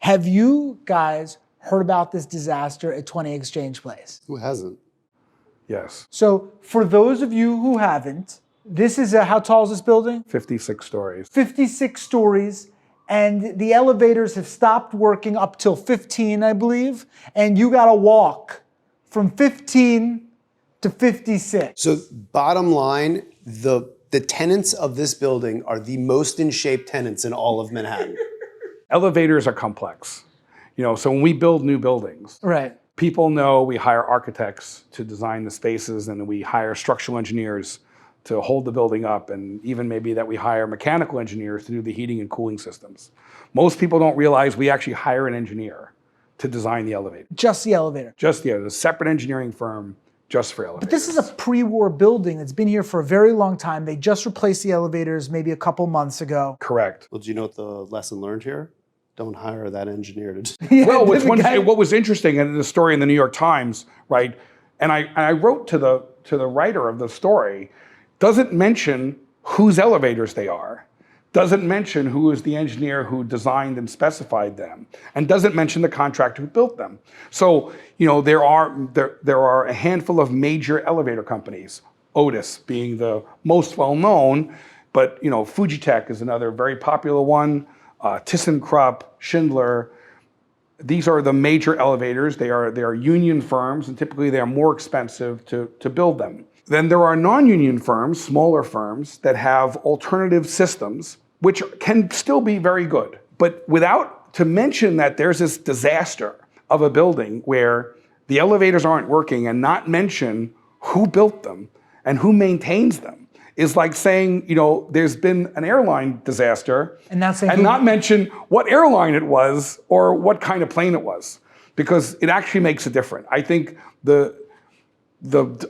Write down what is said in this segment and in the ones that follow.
Have you guys heard about this disaster at 20 Exchange Place? Who hasn't? Yes. So for those of you who haven't, this is how tall is this building? 56 stories. 56 stories, and the elevators have stopped working up till 15, I believe, and you gotta walk from 15 to 56. So bottom line, the tenants of this building are the most in shape tenants in all of Manhattan. Elevators are complex. So when we build new buildings, Right. people know we hire architects to design the spaces, and we hire structural engineers to hold the building up, and even maybe that we hire mechanical engineers to do the heating and cooling systems. Most people don't realize we actually hire an engineer to design the elevator. Just the elevator. Just a separate engineering firm just for elevators. But this is a pre-war building that's been here for a very long time. They just replaced the elevators maybe a couple months ago. Correct. Well, do you know what the lesson learned here? Don't hire that engineer to. Well, what was interesting in the story in the New York Times, right? And I wrote to the writer of the story, doesn't mention whose elevators they are, doesn't mention who is the engineer who designed and specified them, and doesn't mention the contractor who built them. So there are a handful of major elevator companies, Otis being the most well known, but Fujitec is another very popular one. ThyssenKrupp, Schindler. These are the major elevators. They are union firms, and typically they are more expensive to build them. Then there are non-union firms, smaller firms, that have alternative systems, which can still be very good. But to mention that there's this disaster of a building where the elevators aren't working and not mention who built them and who maintains them is like saying, there's been an airline disaster and not mention what airline it was or what kind of plane it was, because it actually makes a difference. I think the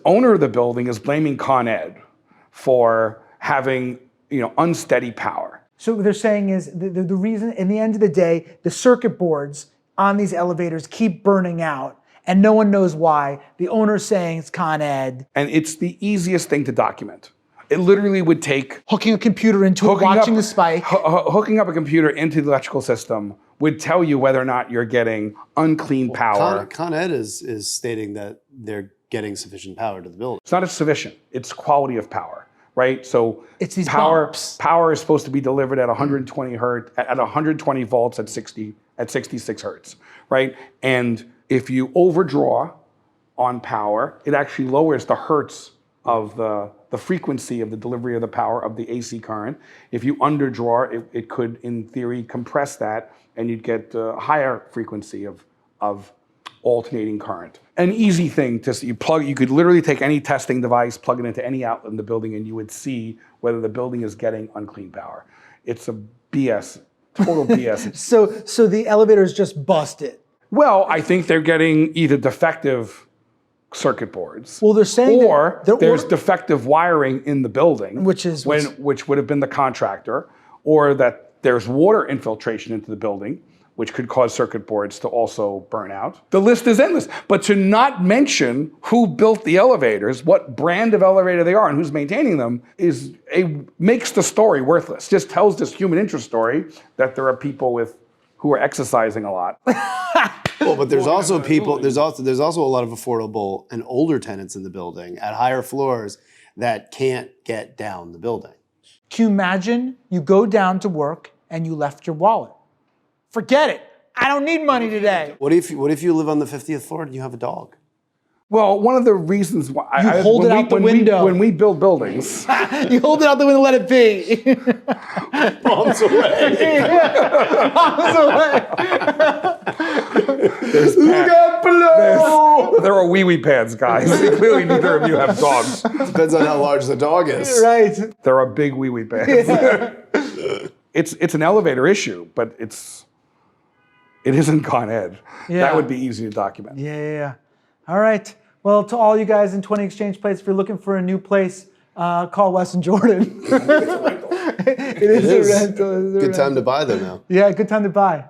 owner of the building is blaming Con Ed for having unsteady power. So what they're saying is the reason, in the end of the day, the circuit boards on these elevators keep burning out, and no one knows why. The owner's saying it's Con Ed. And it's the easiest thing to document. It literally would take hooking a computer into it, watching the spike. Hooking up a computer into the electrical system would tell you whether or not you're getting unclean power. Con Ed is stating that they're getting sufficient power to the building. It's not sufficient. It's quality of power, right? So it's these power bumps. Power is supposed to be delivered at 120 hertz, at 120 volts at 66 hertz, right? And if you overdraw on power, it actually lowers the hertz of the frequency of the delivery of the power of the AC current. If you underdraw, it could, in theory, compress that, and you'd get a higher frequency of alternating current. An easy thing you could literally take any testing device, plug it into any outlet in the building, and you would see whether the building is getting unclean power. It's a BS, total BS. So the elevator's just busted. Well, I think they're getting either defective circuit boards. Well, they're saying there's defective wiring in the building, which would have been the contractor, or that there's water infiltration into the building, which could cause circuit boards to also burn out. The list is endless. But to not mention who built the elevators, what brand of elevator they are, and who's maintaining them makes the story worthless. Just tells this human interest story that there are people who are exercising a lot. Well, but there's also people. There's also a lot of affordable and older tenants in the building at higher floors that can't get down the building. Can you imagine you go down to work and you left your wallet? Forget it. I don't need money today. What if you live on the 50th floor and you have a dog? Well, one of the reasons why you hold it out the window. When we build buildings, you hold it out the window, let it be. Bombs away. Bombs away. There are wee pads, guys. Clearly, neither of you have dogs. Depends on how large the dog is. Right. There are big wee pads. Yeah. It's an elevator issue, but it isn't Con Ed. Yeah. That would be easy to document. Yeah. All right. Well, to all you guys in 20 Exchange Place, if you're looking for a new place, call Wes and Jordan. It is a rental. Good time to buy them now. Yeah, good time to buy.